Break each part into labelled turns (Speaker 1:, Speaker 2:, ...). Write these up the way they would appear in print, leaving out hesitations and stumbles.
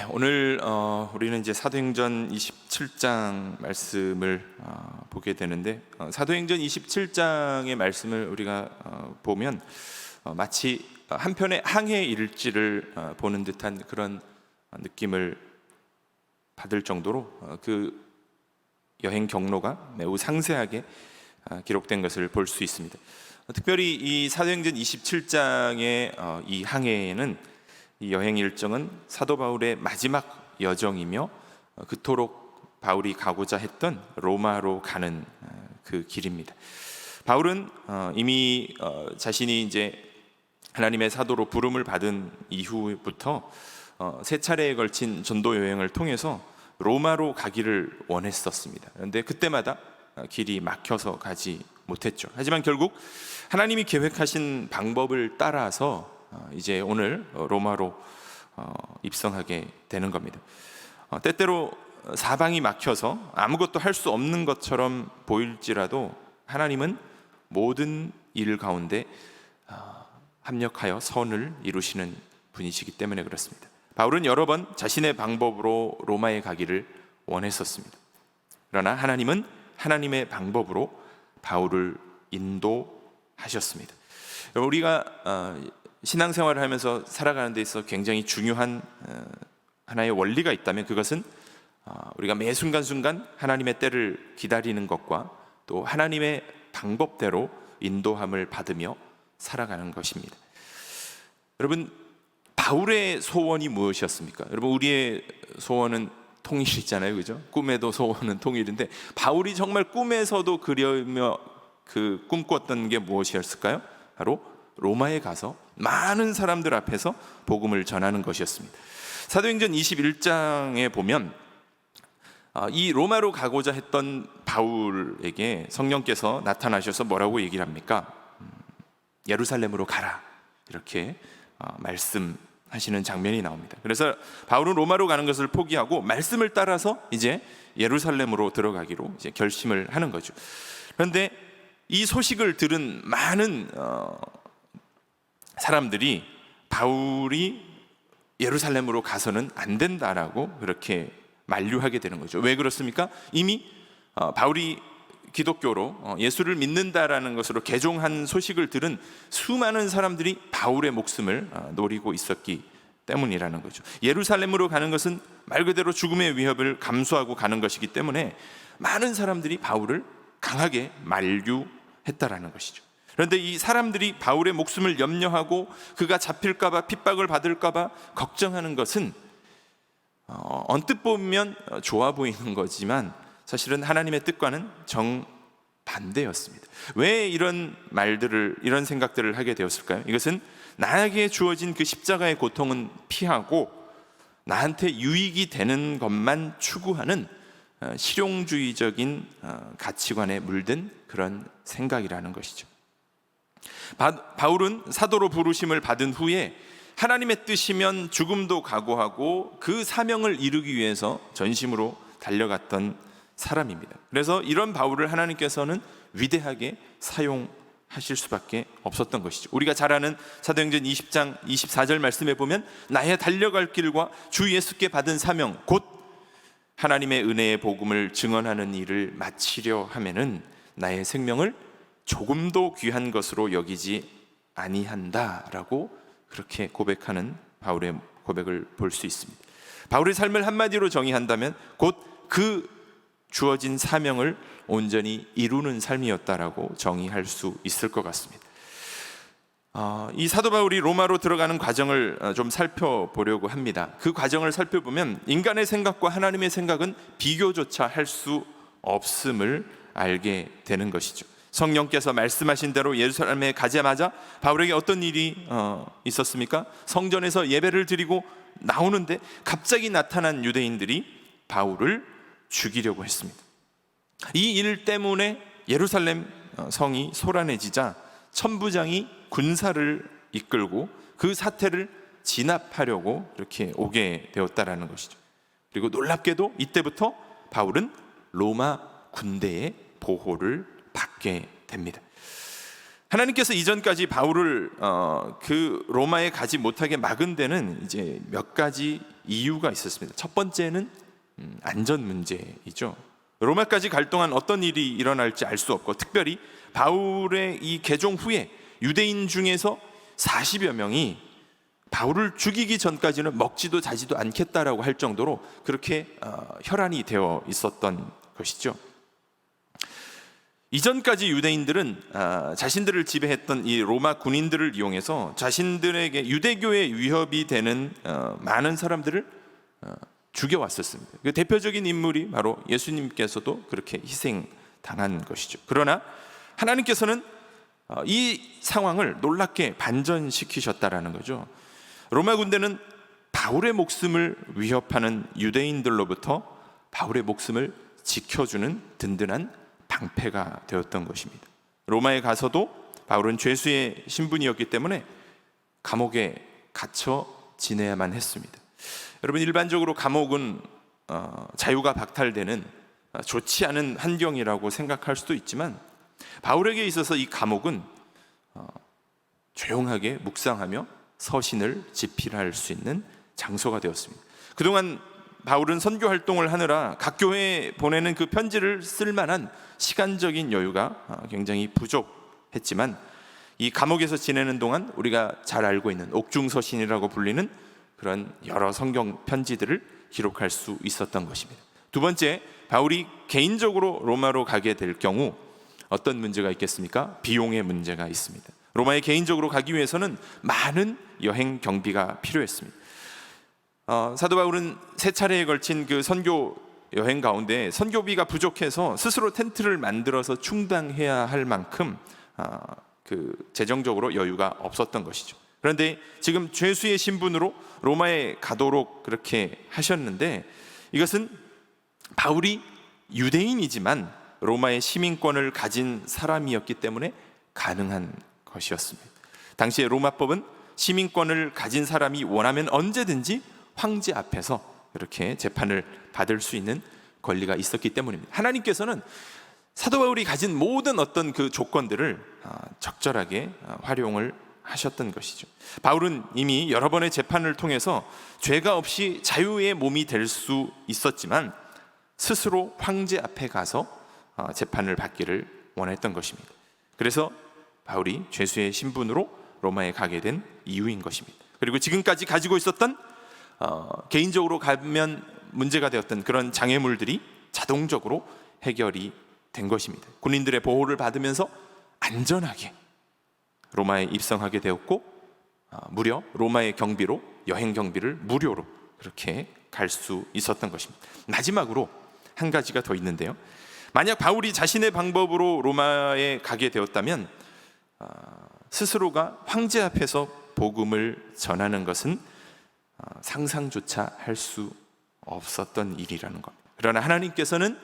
Speaker 1: 오늘 우리는 이제 사도행전 27장 말씀을 보게 되는데, 사도행전 27장의 말씀을 우리가 보면 마치 한편의 항해 일지를 보는 듯한 그런 느낌을 받을 정도로 그 여행 경로가 매우 상세하게 기록된 것을 볼 수 있습니다. 특별히 이 사도행전 27장의 이 항해에는 이 여행 일정은 사도 바울의 마지막 여정이며 그토록 바울이 가고자 했던 로마로 가는 그 길입니다. 바울은 이미 자신이 이제 하나님의 사도로 부름을 받은 이후부터 세 차례에 걸친 전도 여행을 통해서 로마로 가기를 원했었습니다. 그런데 그때마다 길이 막혀서 가지 못했죠. 하지만 결국 하나님이 계획하신 방법을 따라서 이제 오늘 로마로 입성하게 되는 겁니다. 때때로 사방이 막혀서 아무것도 할 수 없는 것처럼 보일지라도 하나님은 모든 일 가운데 합력하여 선을 이루시는 분이시기 때문에 그렇습니다. 바울은 여러 번 자신의 방법으로 로마에 가기를 원했었습니다. 그러나 하나님은 하나님의 방법으로 바울을 인도하셨습니다. 우리가 신앙생활을 하면서 살아가는 데 있어 굉장히 중요한 하나의 원리가 있다면 그것은 우리가 매 순간순간 하나님의 때를 기다리는 것과 또 하나님의 방법대로 인도함을 받으며 살아가는 것입니다. 여러분, 바울의 소원이 무엇이었습니까? 여러분, 우리의 소원은 통일이잖아요, 그죠? 꿈에도 소원은 통일인데 바울이 정말 꿈에서도 그려며 그 꿈꿨던 게 무엇이었을까요? 바로 로마에 가서 많은 사람들 앞에서 복음을 전하는 것이었습니다. 사도행전 21장에 보면 이 로마로 가고자 했던 바울에게 성령께서 나타나셔서 뭐라고 얘기를 합니까? 예루살렘으로 가라, 이렇게 말씀하시는 장면이 나옵니다. 그래서 바울은 로마로 가는 것을 포기하고 말씀을 따라서 이제 예루살렘으로 들어가기로 이제 결심을 하는 거죠. 그런데 이 소식을 들은 많은 사람들이 바울이 예루살렘으로 가서는 안 된다라고 그렇게 만류하게 되는 거죠. 왜 그렇습니까? 이미 바울이 기독교로 예수를 믿는다라는 것으로 개종한 소식을 들은 수많은 사람들이 바울의 목숨을 노리고 있었기 때문이라는 거죠. 예루살렘으로 가는 것은 말 그대로 죽음의 위협을 감수하고 가는 것이기 때문에 많은 사람들이 바울을 강하게 만류했다라는 것이죠. 그런데 이 사람들이 바울의 목숨을 염려하고 그가 잡힐까봐, 핍박을 받을까봐 걱정하는 것은 언뜻 보면 좋아 보이는 거지만 사실은 하나님의 뜻과는 정반대였습니다. 왜 이런 말들을, 이런 생각들을 하게 되었을까요? 이것은 나에게 주어진 그 십자가의 고통은 피하고 나한테 유익이 되는 것만 추구하는 실용주의적인 가치관에 물든 그런 생각이라는 것이죠. 바울은 사도로 부르심을 받은 후에 하나님의 뜻이면 죽음도 각오하고 그 사명을 이루기 위해서 전심으로 달려갔던 사람입니다. 그래서 이런 바울을 하나님께서는 위대하게 사용하실 수밖에 없었던 것이죠. 우리가 잘 아는 사도행전 20장 24절 말씀에 보면 나의 달려갈 길과 주 예수께 받은 사명 곧 하나님의 은혜의 복음을 증언하는 일을 마치려 하면은 나의 생명을 조금도 귀한 것으로 여기지 아니한다라고 그렇게 고백하는 바울의 고백을 볼 수 있습니다. 바울의 삶을 한마디로 정의한다면 곧 그 주어진 사명을 온전히 이루는 삶이었다라고 정의할 수 있을 것 같습니다. 이 사도 바울이 로마로 들어가는 과정을 좀 살펴보려고 합니다. 그 과정을 살펴보면 인간의 생각과 하나님의 생각은 비교조차 할 수 없음을 알게 되는 것이죠. 성령께서 말씀하신 대로 예루살렘에 가자마자 바울에게 어떤 일이 있었습니까? 성전에서 예배를 드리고 나오는데 갑자기 나타난 유대인들이 바울을 죽이려고 했습니다. 이 일 때문에 예루살렘 성이 소란해지자 천부장이 군사를 이끌고 그 사태를 진압하려고 이렇게 오게 되었다라는 것이죠. 그리고 놀랍게도 이때부터 바울은 로마 군대의 보호를 받게 됩니다. 하나님께서 이전까지 바울을 그 로마에 가지 못하게 막은 데는 이제 몇 가지 이유가 있었습니다. 첫 번째는 안전 문제이죠. 로마까지 갈 동안 어떤 일이 일어날지 알 수 없고, 특별히 바울의 이 개종 후에 유대인 중에서 40여 명이 바울을 죽이기 전까지는 먹지도 자지도 않겠다라고 할 정도로 그렇게 혈안이 되어 있었던 것이죠. 이전까지 유대인들은 자신들을 지배했던 이 로마 군인들을 이용해서 자신들에게 유대교의 위협이 되는 많은 사람들을 죽여왔었습니다. 그 대표적인 인물이 바로 예수님께서도 그렇게 희생당한 것이죠. 그러나 하나님께서는 이 상황을 놀랍게 반전시키셨다라는 거죠. 로마 군대는 바울의 목숨을 위협하는 유대인들로부터 바울의 목숨을 지켜주는 든든한 방패가 되었던 것입니다. 로마에 가서도 바울은 죄수의 신분이었기 때문에 감옥에 갇혀 지내야만 했습니다. 여러분, 일반적으로 감옥은 자유가 박탈되는 좋지 않은 환경이라고 생각할 수도 있지만, 바울에게 있어서 이 감옥은 조용하게 묵상하며 서신을 집필할 수 있는 장소가 되었습니다. 그동안 바울은 선교 활동을 하느라 각 교회에 보내는 그 편지를 쓸 만한 시간적인 여유가 굉장히 부족했지만, 이 감옥에서 지내는 동안 우리가 잘 알고 있는 옥중서신이라고 불리는 그런 여러 성경 편지들을 기록할 수 있었던 것입니다. 두 번째, 바울이 개인적으로 로마로 가게 될 경우 어떤 문제가 있겠습니까? 비용의 문제가 있습니다. 로마에 개인적으로 가기 위해서는 많은 여행 경비가 필요했습니다. 사도 바울은 세 차례에 걸친 그 선교 여행 가운데 선교비가 부족해서 스스로 텐트를 만들어서 충당해야 할 만큼 그 재정적으로 여유가 없었던 것이죠. 그런데 지금 죄수의 신분으로 로마에 가도록 그렇게 하셨는데, 이것은 바울이 유대인이지만 로마의 시민권을 가진 사람이었기 때문에 가능한 것이었습니다. 당시의 로마법은 시민권을 가진 사람이 원하면 언제든지 황제 앞에서 이렇게 재판을 받을 수 있는 권리가 있었기 때문입니다. 하나님께서는 사도 바울이 가진 모든 어떤 그 조건들을 적절하게 활용을 하셨던 것이죠. 바울은 이미 여러 번의 재판을 통해서 죄가 없이 자유의 몸이 될 수 있었지만 스스로 황제 앞에 가서 재판을 받기를 원했던 것입니다. 그래서 바울이 죄수의 신분으로 로마에 가게 된 이유인 것입니다. 그리고 지금까지 가지고 있었던 개인적으로 가면 문제가 되었던 그런 장애물들이 자동적으로 해결이 된 것입니다. 군인들의 보호를 받으면서 안전하게 로마에 입성하게 되었고, 무려 로마의 경비로, 여행 경비를 무료로 그렇게 갈 수 있었던 것입니다. 마지막으로 한 가지가 더 있는데요, 만약 바울이 자신의 방법으로 로마에 가게 되었다면 스스로가 황제 앞에서 복음을 전하는 것은 상상조차 할 수 없었던 일이라는 겁니다. 그러나 하나님께서는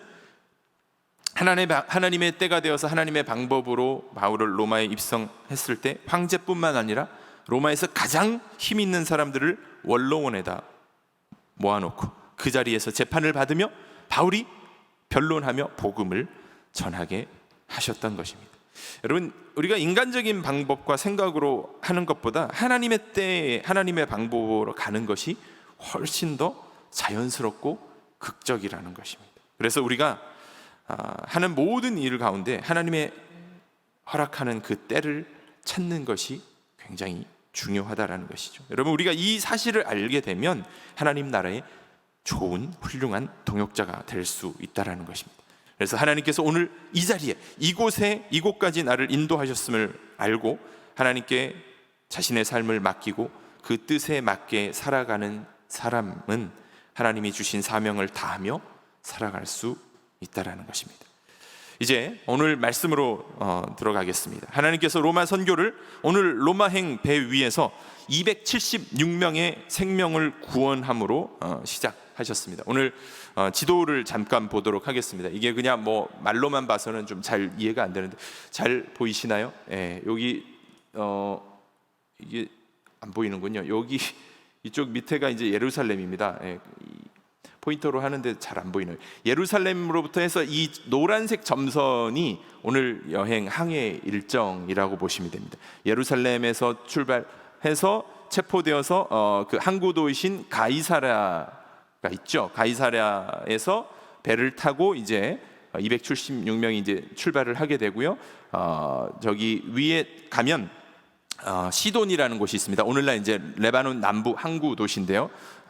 Speaker 1: 하나님의 때가 되어서 하나님의 방법으로 바울을 로마에 입성했을 때 황제뿐만 아니라 로마에서 가장 힘 있는 사람들을 원로원에다 모아놓고 그 자리에서 재판을 받으며 바울이 변론하며 복음을 전하게 하셨던 것입니다. 여러분, 우리가 인간적인 방법과 생각으로 하는 것보다 하나님의 때에 하나님의 방법으로 가는 것이 훨씬 더 자연스럽고 극적이라는 것입니다. 그래서 우리가 하는 모든 일 가운데 하나님의 허락하는 그 때를 찾는 것이 굉장히 중요하다라는 것이죠. 여러분, 우리가 이 사실을 알게 되면 하나님 나라의 좋은 훌륭한 동역자가 될 수 있다라는 것입니다. 그래서 하나님께서 오늘 이 자리에 이곳까지 나를 인도하셨음을 알고 하나님께 자신의 삶을 맡기고 그 뜻에 맞게 살아가는 사람은 하나님이 주신 사명을 다하며 살아갈 수 있다라는 것입니다. 이제 오늘 말씀으로 들어가겠습니다. 하나님께서 로마 선교를 오늘 로마행 배 위에서 276명의 생명을 구원함으로 시작하셨습니다. 오늘 지도를 잠깐 보도록 하겠습니다. 이게 그냥 뭐 말로만 봐서는 좀 잘 이해가 안 되는데 잘 보이시나요? 예, 여기 이게 안 보이는군요. 여기 이쪽 밑에가 이제 예루살렘입니다. 예, 포인터로 하는데 잘 안 보이네요. 예루살렘으로부터 해서 이 노란색 점선이 오늘 여행 항해 일정이라고 보시면 됩니다. 예루살렘에서 출발해서 체포되어서 그 항구 도시인 가이사랴가 있죠. 가이사랴에서 배를 타고 이제 276명이 이제 출발을 하게 되고요. 저기 위에 가면 시돈이라는 곳이 있습니다. 오늘날 이제 레바논 남부 항구 도시인데요.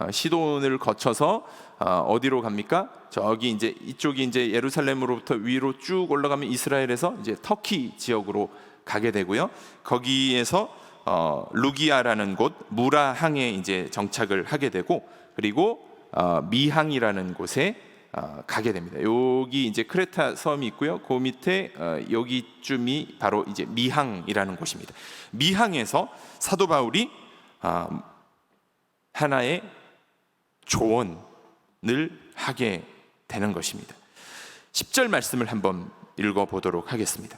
Speaker 1: 시돈을 거쳐서 어디로 갑니까? 저기 이제 이쪽이 이제 예루살렘으로부터 위로 쭉 올라가면 이스라엘에서 이제 터키 지역으로 가게 되고요. 거기에서 루기아라는 곳 무라항에 이제 정착을 하게 되고, 그리고 미항이라는 곳에 가게 됩니다. 여기 이제 크레타 섬이 있고요. 그 밑에 여기쯤이 바로 이제 미항이라는 곳입니다. 미항에서 사도 바울이 하나의 조언을 하게 되는 것입니다. 10절 말씀을 한번 읽어보도록 하겠습니다.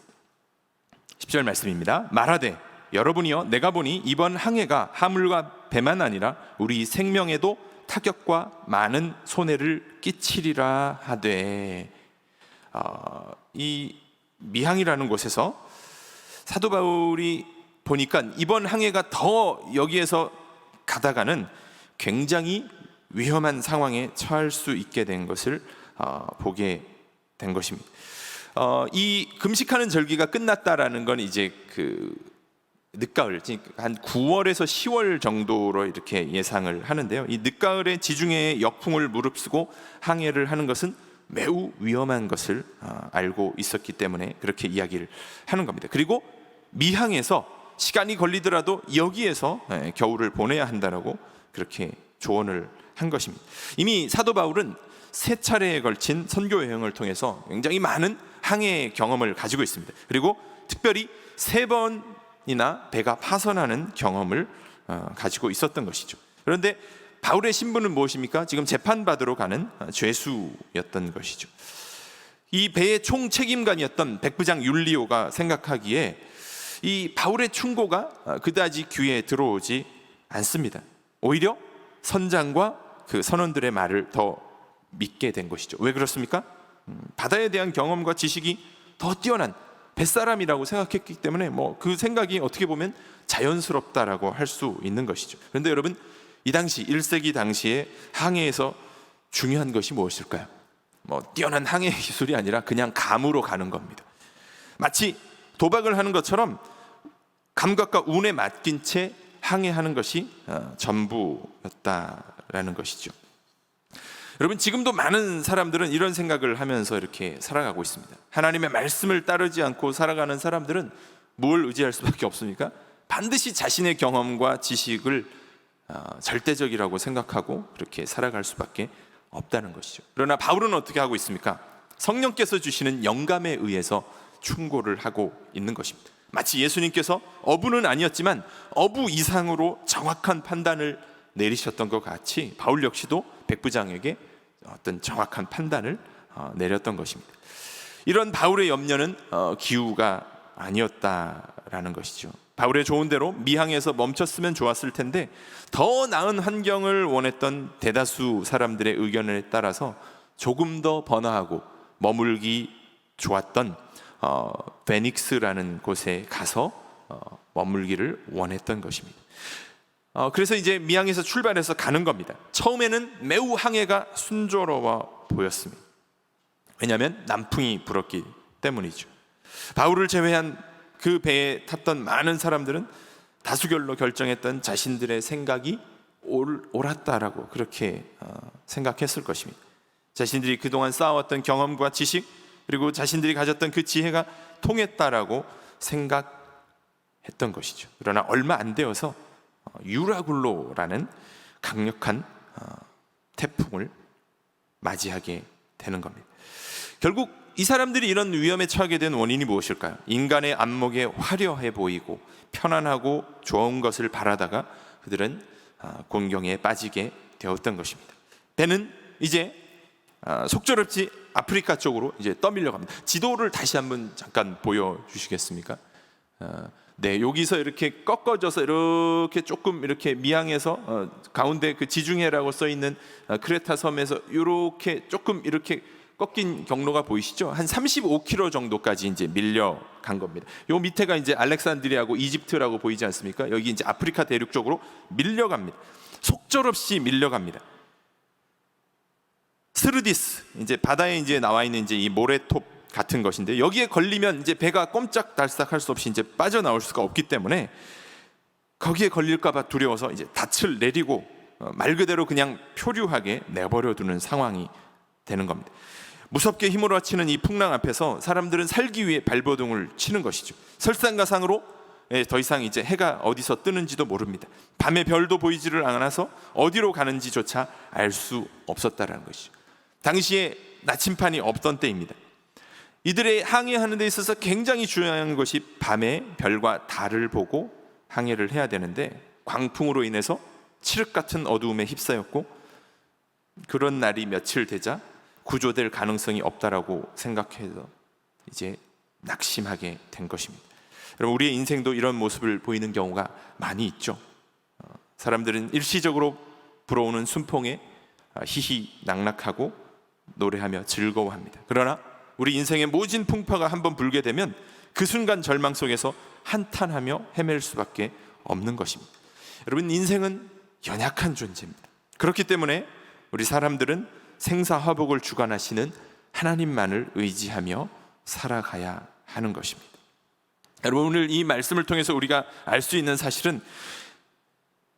Speaker 1: 10절 말씀입니다. 말하되 여러분이여 내가 보니 이번 항해가 하물과 배만 아니라 우리 생명에도 타격과 많은 손해를 끼치리라 하되, 이 미항이라는 곳에서 사도 바울이 보니까 이번 항해가 더 여기에서 가다가는 굉장히 위험한 상황에 처할 수 있게 된 것을 보게 된 것입니다. 이 금식하는 절기가 끝났다라는 건 이제 그 늦가을, 한 9월에서 10월 정도로 이렇게 예상을 하는데요. 이 늦가을에 지중해의 역풍을 무릅쓰고 항해를 하는 것은 매우 위험한 것을 알고 있었기 때문에 그렇게 이야기를 하는 겁니다. 그리고 미항에서 시간이 걸리더라도 여기에서 겨울을 보내야 한다라고 그렇게 조언을 한 것입니다. 이미 사도 바울은 3차례에 걸친 선교 여행을 통해서 굉장히 많은 항해 경험을 가지고 있습니다. 그리고 특별히 3번이나 배가 파선하는 경험을 가지고 있었던 것이죠. 그런데 바울의 신분은 무엇입니까? 지금 재판받으러 가는 죄수였던 것이죠. 이 배의 총책임관이었던 백부장 율리오가 생각하기에 이 바울의 충고가 그다지 귀에 들어오지 않습니다. 오히려 선장과 그 선원들의 말을 더 믿게 된 것이죠. 왜 그렇습니까? 바다에 대한 경험과 지식이 더 뛰어난 뱃사람이라고 생각했기 때문에 그 생각이 어떻게 보면 자연스럽다라고 할 수 있는 것이죠. 그런데 여러분, 이 당시 1세기 당시에 항해에서 중요한 것이 무엇일까요? 뛰어난 항해 기술이 아니라 그냥 감으로 가는 겁니다. 마치 도박을 하는 것처럼 감각과 운에 맡긴 채 항해하는 것이 전부였다라는 것이죠. 여러분, 지금도 많은 사람들은 이런 생각을 하면서 이렇게 살아가고 있습니다. 하나님의 말씀을 따르지 않고 살아가는 사람들은 뭘 의지할 수밖에 없습니까? 반드시 자신의 경험과 지식을 절대적이라고 생각하고 그렇게 살아갈 수밖에 없다는 것이죠. 그러나 바울은 어떻게 하고 있습니까? 성령께서 주시는 영감에 의해서 충고를 하고 있는 것입니다. 마치 예수님께서 어부는 아니었지만 어부 이상으로 정확한 판단을 내리셨던 것 같이 바울 역시도 백부장에게 어떤 정확한 판단을 내렸던 것입니다. 이런 바울의 염려는 기우가 아니었다라는 것이죠. 바울의 조언대로 미항에서 멈췄으면 좋았을 텐데 더 나은 환경을 원했던 대다수 사람들의 의견에 따라서 조금 더 번화하고 머물기 좋았던 베닉스라는 곳에 가서 머물기를 원했던 것입니다. 그래서 이제 미항에서 출발해서 가는 겁니다. 처음에는 매우 항해가 순조로워 보였습니다. 왜냐하면 남풍이 불었기 때문이죠. 바울을 제외한 그 배에 탔던 많은 사람들은 다수결로 결정했던 자신들의 생각이 옳았다라고 그렇게 생각했을 것입니다. 자신들이 그동안 쌓아왔던 경험과 지식, 그리고 자신들이 가졌던 그 지혜가 통했다라고 생각했던 것이죠. 그러나 얼마 안 되어서 유라굴로라는 강력한 태풍을 맞이하게 되는 겁니다. 결국 이 사람들이 이런 위험에 처하게 된 원인이 무엇일까요? 인간의 안목에 화려해 보이고 편안하고 좋은 것을 바라다가 그들은 곤경에 빠지게 되었던 것입니다. 배는 이제 속절없이 아프리카 쪽으로 이제 떠밀려 갑니다. 지도를 다시 한번 잠깐 보여주시겠습니까? 네, 여기서 이렇게 꺾어져서 이렇게 조금 이렇게 미항에서 가운데 그 지중해라고 써 있는 크레타 섬에서 이렇게 조금 이렇게 꺾인 경로가 보이시죠? 한 35km 정도까지 이제 밀려간 겁니다. 요 밑에가 이제 알렉산드리아하고 이집트라고 보이지 않습니까? 여기 이제 아프리카 대륙 쪽으로 밀려갑니다. 속절없이 밀려갑니다. 스르디스, 이제 바다에 이제 나와 있는 이제 이 모래톱 같은 것인데, 여기에 걸리면 이제 배가 꼼짝달싹할 수 없이 이제 빠져나올 수가 없기 때문에 거기에 걸릴까봐 두려워서 이제 닻을 내리고 말 그대로 그냥 표류하게 내버려 두는 상황이 되는 겁니다. 무섭게 휘몰아치는 이 풍랑 앞에서 사람들은 살기 위해 발버둥을 치는 것이죠. 설상가상으로 더 이상 이제 해가 어디서 뜨는지도 모릅니다. 밤에 별도 보이지를 않아서 어디로 가는지조차 알 수 없었다라는 것이죠. 당시에 나침판이 없던 때입니다. 이들의 항해하는 데 있어서 굉장히 중요한 것이 밤에 별과 달을 보고 항해를 해야 되는데, 광풍으로 인해서 칠흑 같은 어두움에 휩싸였고, 그런 날이 며칠 되자 구조될 가능성이 없다라고 생각해서 이제 낙심하게 된 것입니다. 여러분, 우리의 인생도 이런 모습을 보이는 경우가 많이 있죠. 사람들은 일시적으로 불어오는 순풍에 희희낙낙하고 노래하며 즐거워합니다. 그러나 우리 인생의 모진 풍파가 한번 불게 되면 그 순간 절망 속에서 한탄하며 헤맬 수밖에 없는 것입니다. 여러분, 인생은 연약한 존재입니다. 그렇기 때문에 우리 사람들은 생사화복을 주관하시는 하나님만을 의지하며 살아가야 하는 것입니다. 여러분, 오늘 이 말씀을 통해서 우리가 알 수 있는 사실은,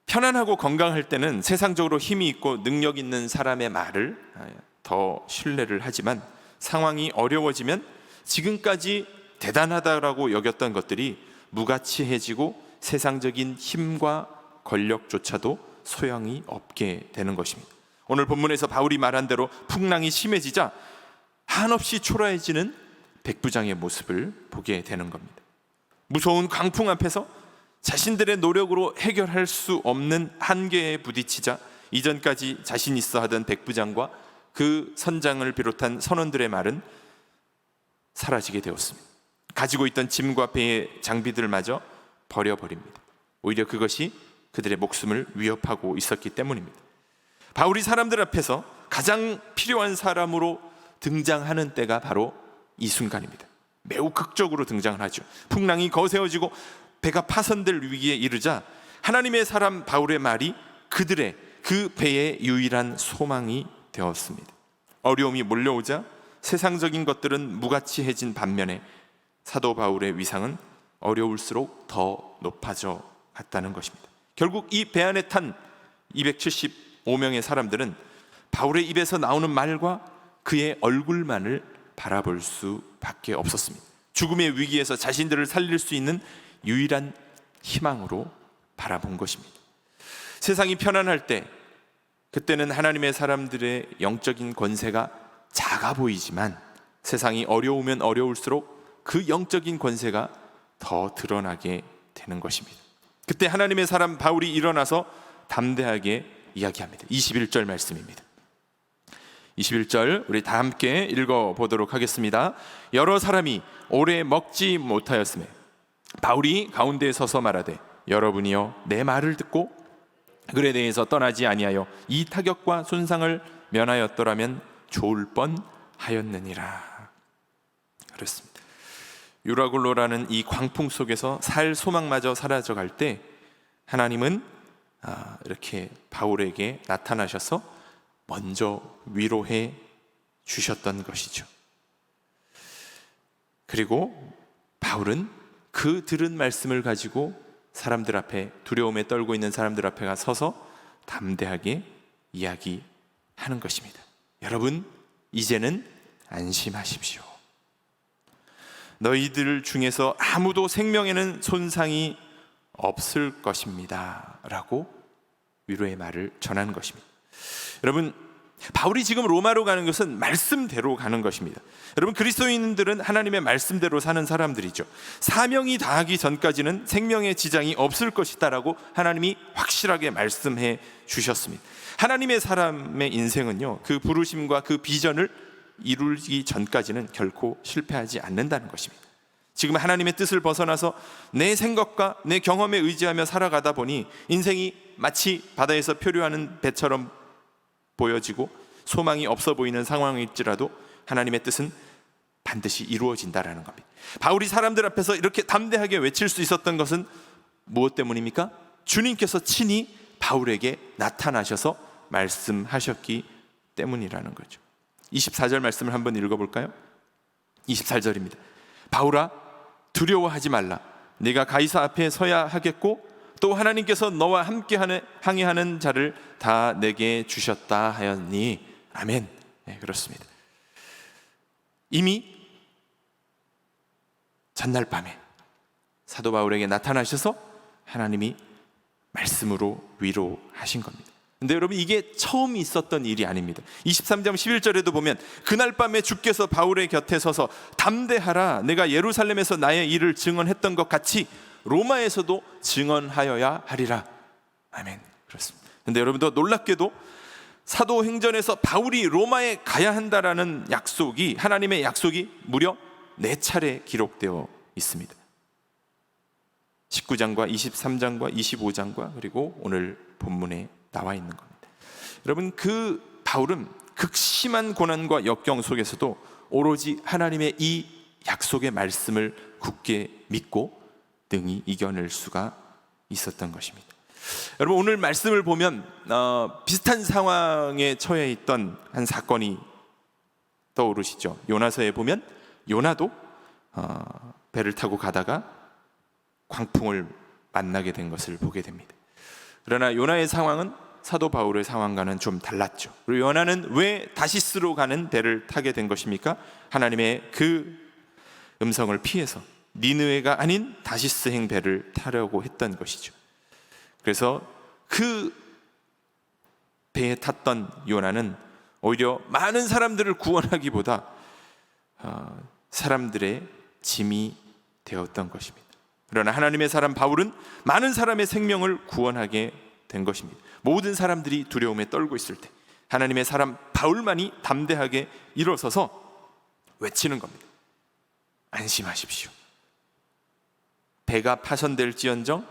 Speaker 1: 편안하고 건강할 때는 세상적으로 힘이 있고 능력 있는 사람의 말을 더 신뢰를 하지만, 상황이 어려워지면 지금까지 대단하다라고 여겼던 것들이 무가치해지고 세상적인 힘과 권력조차도 소용이 없게 되는 것입니다. 오늘 본문에서 바울이 말한 대로 풍랑이 심해지자 한없이 초라해지는 백부장의 모습을 보게 되는 겁니다. 무서운 광풍 앞에서 자신들의 노력으로 해결할 수 없는 한계에 부딪히자 이전까지 자신 있어 하던 백부장과 그 선장을 비롯한 선원들의 말은 사라지게 되었습니다. 가지고 있던 짐과 배의 장비들마저 버려버립니다. 오히려 그것이 그들의 목숨을 위협하고 있었기 때문입니다. 바울이 사람들 앞에서 가장 필요한 사람으로 등장하는 때가 바로 이 순간입니다. 매우 극적으로 등장을 하죠. 풍랑이 거세어지고 배가 파손될 위기에 이르자 하나님의 사람 바울의 말이 그들의 그 배의 유일한 소망이 되었습니다. 어려움이 몰려오자 세상적인 것들은 무가치해진 반면에 사도 바울의 위상은 어려울수록 더 높아져 갔다는 것입니다. 결국 이 배 안에 탄 275명의 사람들은 바울의 입에서 나오는 말과 그의 얼굴만을 바라볼 수밖에 없었습니다. 죽음의 위기에서 자신들을 살릴 수 있는 유일한 희망으로 바라본 것입니다. 세상이 편안할 때, 그때는 하나님의 사람들의 영적인 권세가 작아 보이지만, 세상이 어려우면 어려울수록 그 영적인 권세가 더 드러나게 되는 것입니다. 그때 하나님의 사람 바울이 일어나서 담대하게 이야기합니다. 21절 말씀입니다. 21절 우리 다 함께 읽어보도록 하겠습니다. 여러 사람이 오래 먹지 못하였으며 바울이 가운데에 서서 말하되, 여러분이여 내 말을 듣고 글에 대해서 떠나지 아니하여 이 타격과 손상을 면하였더라면 좋을 뻔하였느니라. 그렇습니다. 유라굴로라는 이 광풍 속에서 살 소망마저 사라져갈 때 하나님은 이렇게 바울에게 나타나셔서 먼저 위로해 주셨던 것이죠. 그리고 바울은 그 들은 말씀을 가지고 사람들 앞에, 두려움에 떨고 있는 사람들 앞에 가 서서 담대하게 이야기하는 것입니다. 여러분, 이제는 안심하십시오. 너희들 중에서 아무도 생명에는 손상이 없을 것입니다 라고 위로의 말을 전하는 것입니다. 여러분, 바울이 지금 로마로 가는 것은 말씀대로 가는 것입니다. 여러분, 그리스도인들은 하나님의 말씀대로 사는 사람들이죠. 사명이 다하기 전까지는 생명의 지장이 없을 것이다 라고 하나님이 확실하게 말씀해 주셨습니다. 하나님의 사람의 인생은요, 그 부르심과 그 비전을 이루기 전까지는 결코 실패하지 않는다는 것입니다. 지금 하나님의 뜻을 벗어나서 내 생각과 내 경험에 의지하며 살아가다 보니 인생이 마치 바다에서 표류하는 배처럼 보여지고 소망이 없어 보이는 상황일지라도 하나님의 뜻은 반드시 이루어진다라는 겁니다. 바울이 사람들 앞에서 이렇게 담대하게 외칠 수 있었던 것은 무엇 때문입니까? 주님께서 친히 바울에게 나타나셔서 말씀하셨기 때문이라는 거죠. 24절 말씀을 한번 읽어볼까요? 24절입니다. 바울아, 두려워하지 말라. 네가 가이사 앞에 서야 하겠고 또 하나님께서 너와 함께 항해하는 자를 다 내게 주셨다 하였니. 아멘. 네, 그렇습니다. 이미 전날 밤에 사도 바울에게 나타나셔서 하나님이 말씀으로 위로하신 겁니다. 근데 여러분, 이게 처음 있었던 일이 아닙니다. 23장 11절에도 보면 그날 밤에 주께서 바울의 곁에 서서 담대하라, 내가 예루살렘에서 나의 일을 증언했던 것 같이 로마에서도 증언하여야 하리라. 아멘. 그렇습니다. 근데 여러분도 놀랍게도 사도행전에서 바울이 로마에 가야 한다라는 약속이, 하나님의 약속이 무려 4차례 기록되어 있습니다. 19장과 23장과 25장과 그리고 오늘 본문에 나와 있는 겁니다. 여러분, 그 바울은 극심한 고난과 역경 속에서도 오로지 하나님의 이 약속의 말씀을 굳게 믿고 능히 이겨낼 수가 있었던 것입니다. 여러분, 오늘 말씀을 보면 비슷한 상황에 처해 있던 한 사건이 떠오르시죠. 요나서에 보면 요나도 배를 타고 가다가 광풍을 만나게 된 것을 보게 됩니다. 그러나 요나의 상황은 사도 바울의 상황과는 좀 달랐죠. 그리고 요나는 왜 다시스로 가는 배를 타게 된 것입니까? 하나님의 그 음성을 피해서 니느웨가 아닌 다시스행 배를 타려고 했던 것이죠. 그래서 그 배에 탔던 요나는 오히려 많은 사람들을 구원하기보다 사람들의 짐이 되었던 것입니다. 그러나 하나님의 사람 바울은 많은 사람의 생명을 구원하게 된 것입니다. 모든 사람들이 두려움에 떨고 있을 때 하나님의 사람 바울만이 담대하게 일어서서 외치는 겁니다. 안심하십시오. 배가 파손될지언정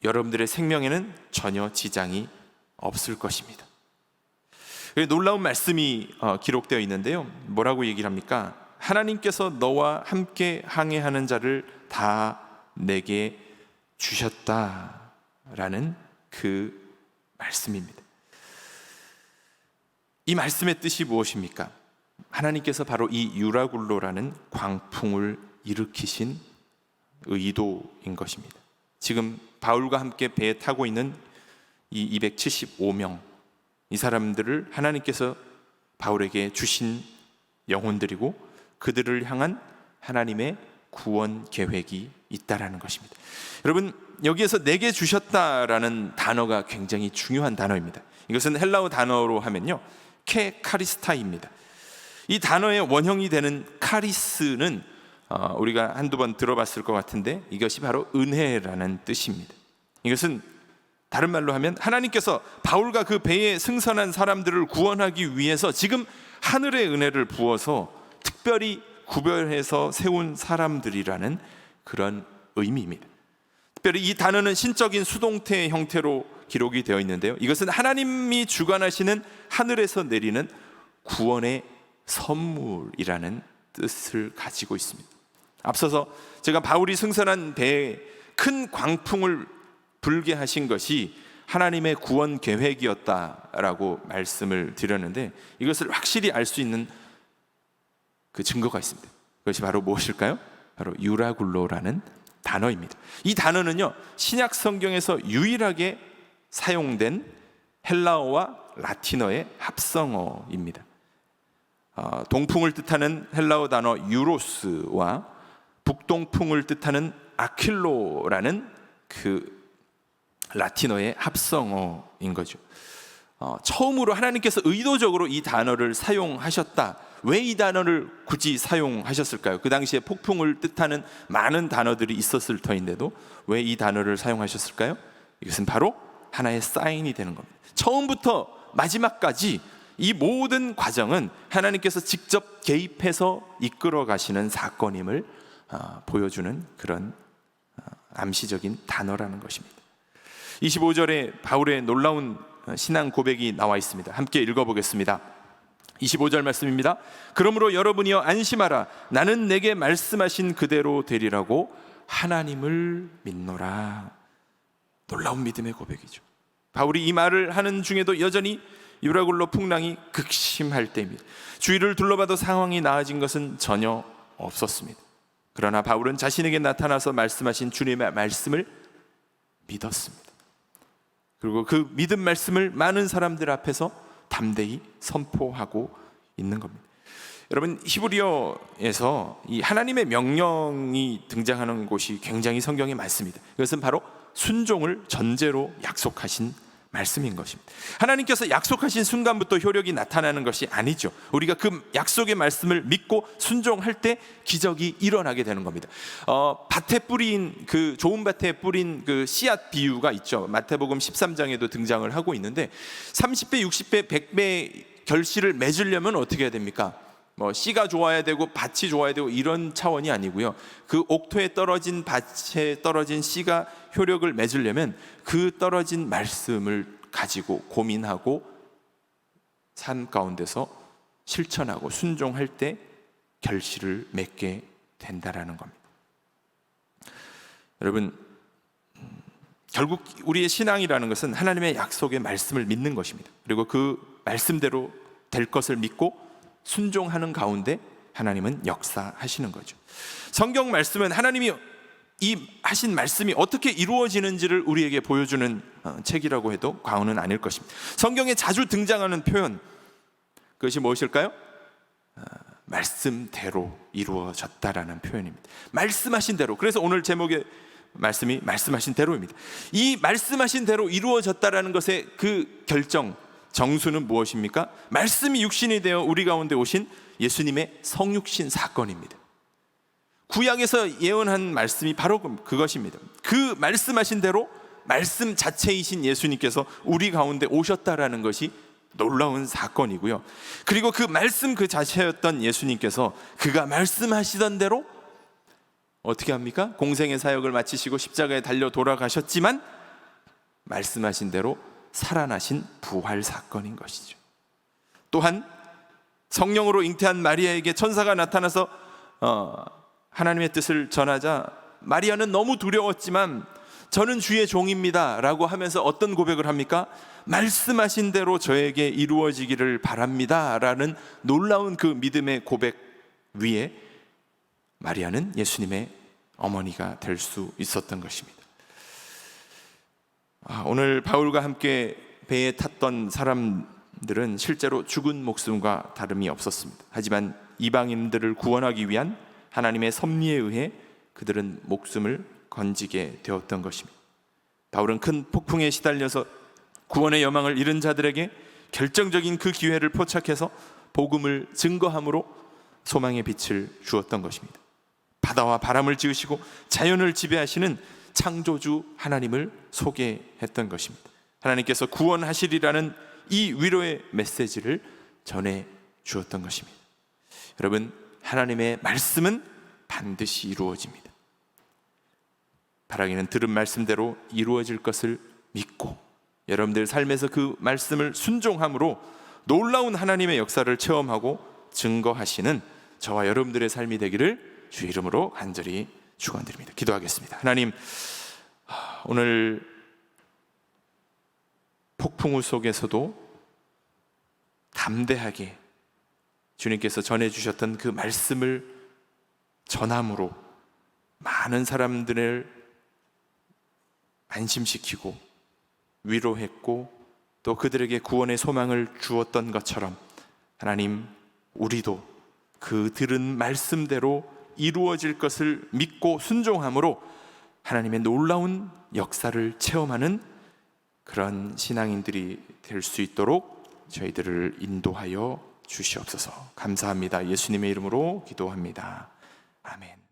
Speaker 1: 여러분들의 생명에는 전혀 지장이 없을 것입니다. 놀라운 말씀이 기록되어 있는데요. 뭐라고 얘기를 합니까? 하나님께서 너와 함께 항해하는 자를 다 내게 주셨다라는 그 말씀입니다. 이 말씀의 뜻이 무엇입니까? 하나님께서 바로 이 유라굴로라는 광풍을 일으키신 의도인 것입니다. 지금 바울과 함께 배에 타고 있는 이 275명, 이 사람들을 하나님께서 바울에게 주신 영혼들이고 그들을 향한 하나님의 구원 계획이 있다라는 것입니다. 여러분, 여기에서 내게 주셨다라는 단어가 굉장히 중요한 단어입니다. 이것은 헬라어 단어로 하면요, 카리스타입니다. 이 단어의 원형이 되는 카리스는 우리가 한두 번 들어봤을 것 같은데 이것이 바로 은혜라는 뜻입니다. 이것은 다른 말로 하면 하나님께서 바울과 그 배에 승선한 사람들을 구원하기 위해서 지금 하늘의 은혜를 부어서 특별히 구별해서 세운 사람들이라는 그런 의미입니다. 특별히 이 단어는 신적인 수동태 형태로 기록이 되어 있는데요, 이것은 하나님이 주관하시는 하늘에서 내리는 구원의 선물이라는 뜻을 가지고 있습니다. 앞서서 제가 바울이 승선한 배에 큰 광풍을 불게 하신 것이 하나님의 구원 계획이었다라고 말씀을 드렸는데 이것을 확실히 알 수 있는 그 증거가 있습니다. 그것이 바로 무엇일까요? 바로 유라굴로라는 단어입니다. 이 단어는요, 신약 성경에서 유일하게 사용된 헬라어와 라틴어의 합성어입니다. 동풍을 뜻하는 헬라어 단어 유로스와 북동풍을 뜻하는 아킬로라는 그 라틴어의 합성어인 거죠. 처음으로 하나님께서 의도적으로 이 단어를 사용하셨다. 왜 이 단어를 굳이 사용하셨을까요? 그 당시에 폭풍을 뜻하는 많은 단어들이 있었을 터인데도 왜 이 단어를 사용하셨을까요? 이것은 바로 하나의 사인이 되는 겁니다. 처음부터 마지막까지 이 모든 과정은 하나님께서 직접 개입해서 이끌어 가시는 사건임을 보여주는 그런 암시적인 단어라는 것입니다. 25절에 바울의 놀라운 신앙 고백이 나와 있습니다. 함께 읽어보겠습니다. 25절 말씀입니다. 그러므로 여러분이여 안심하라. 나는 내게 말씀하신 그대로 되리라고 하나님을 믿노라. 놀라운 믿음의 고백이죠. 바울이 이 말을 하는 중에도 여전히 유라굴로 풍랑이 극심할 때입니다. 주위를 둘러봐도 상황이 나아진 것은 전혀 없었습니다. 그러나 바울은 자신에게 나타나서 말씀하신 주님의 말씀을 믿었습니다. 그리고 그 믿음 말씀을 많은 사람들 앞에서 담대히 선포하고 있는 겁니다. 여러분, 히브리어에서 이 하나님의 명령이 등장하는 곳이 굉장히 성경에 많습니다. 이것은 바로 순종을 전제로 약속하신 말씀인 것입니다. 하나님께서 약속하신 순간부터 효력이 나타나는 것이 아니죠. 우리가 그 약속의 말씀을 믿고 순종할 때 기적이 일어나게 되는 겁니다. 밭에 뿌린 그 좋은 밭에 뿌린 그 씨앗 비유가 있죠. 마태복음 13장에도 등장을 하고 있는데 30배, 60배, 100배 결실을 맺으려면 어떻게 해야 됩니까? 씨가 좋아야 되고 밭이 좋아야 되고 이런 차원이 아니고요. 그 옥토에 떨어진 밭에 떨어진 씨가 효력을 맺으려면 그 떨어진 말씀을 가지고 고민하고 삶 가운데서 실천하고 순종할 때 결실을 맺게 된다라는 겁니다. 여러분, 결국 우리의 신앙이라는 것은 하나님의 약속의 말씀을 믿는 것입니다. 그리고 그 말씀대로 될 것을 믿고 순종하는 가운데 하나님은 역사하시는 거죠. 성경 말씀은 하나님이 이 하신 말씀이 어떻게 이루어지는지를 우리에게 보여주는 책이라고 해도 과언은 아닐 것입니다. 성경에 자주 등장하는 표현, 그것이 무엇일까요? 말씀대로 이루어졌다라는 표현입니다. 말씀하신 대로. 그래서 오늘 제목의 말씀이 말씀하신 대로입니다. 이 말씀하신 대로 이루어졌다라는 것의 그 결정, 정수는 무엇입니까? 말씀이 육신이 되어 우리 가운데 오신 예수님의 성육신 사건입니다. 구약에서 예언한 말씀이 바로 그것입니다. 그 말씀하신 대로 말씀 자체이신 예수님께서 우리 가운데 오셨다라는 것이 놀라운 사건이고요. 그리고 그 말씀 그 자체였던 예수님께서 그가 말씀하시던 대로 어떻게 합니까? 공생의 사역을 마치시고 십자가에 달려 돌아가셨지만 말씀하신 대로 살아나신 부활 사건인 것이죠. 또한 성령으로 잉태한 마리아에게 천사가 나타나서 하나님의 뜻을 전하자 마리아는 너무 두려웠지만 저는 주의 종입니다 라고 하면서 어떤 고백을 합니까? 말씀하신 대로 저에게 이루어지기를 바랍니다 라는 놀라운 그 믿음의 고백 위에 마리아는 예수님의 어머니가 될 수 있었던 것입니다. 오늘 바울과 함께 배에 탔던 사람들은 실제로 죽은 목숨과 다름이 없었습니다. 하지만 이방인들을 구원하기 위한 하나님의 섭리에 의해 그들은 목숨을 건지게 되었던 것입니다. 바울은 큰 폭풍에 시달려서 구원의 여망을 잃은 자들에게 결정적인 그 기회를 포착해서 복음을 증거함으로 소망의 빛을 주었던 것입니다. 바다와 바람을 지으시고 자연을 지배하시는 창조주 하나님을 소개했던 것입니다. 하나님께서 구원하시리라는 이 위로의 메시지를 전해 주었던 것입니다. 여러분, 하나님의 말씀은 반드시 이루어집니다. 바라기는 들은 말씀대로 이루어질 것을 믿고 여러분들 삶에서 그 말씀을 순종함으로 놀라운 하나님의 역사를 체험하고 증거하시는 저와 여러분들의 삶이 되기를 주의 이름으로 간절히 축원드립니다. 기도하겠습니다. 하나님, 오늘 폭풍우 속에서도 담대하게 주님께서 전해주셨던 그 말씀을 전함으로 많은 사람들을 안심시키고 위로했고 또 그들에게 구원의 소망을 주었던 것처럼 하나님, 우리도 그 들은 말씀대로 이루어질 것을 믿고 순종함으로 하나님의 놀라운 역사를 체험하는 그런 신앙인들이 될 수 있도록 저희들을 인도하여 주시옵소서. 감사합니다. 예수님의 이름으로 기도합니다. 아멘.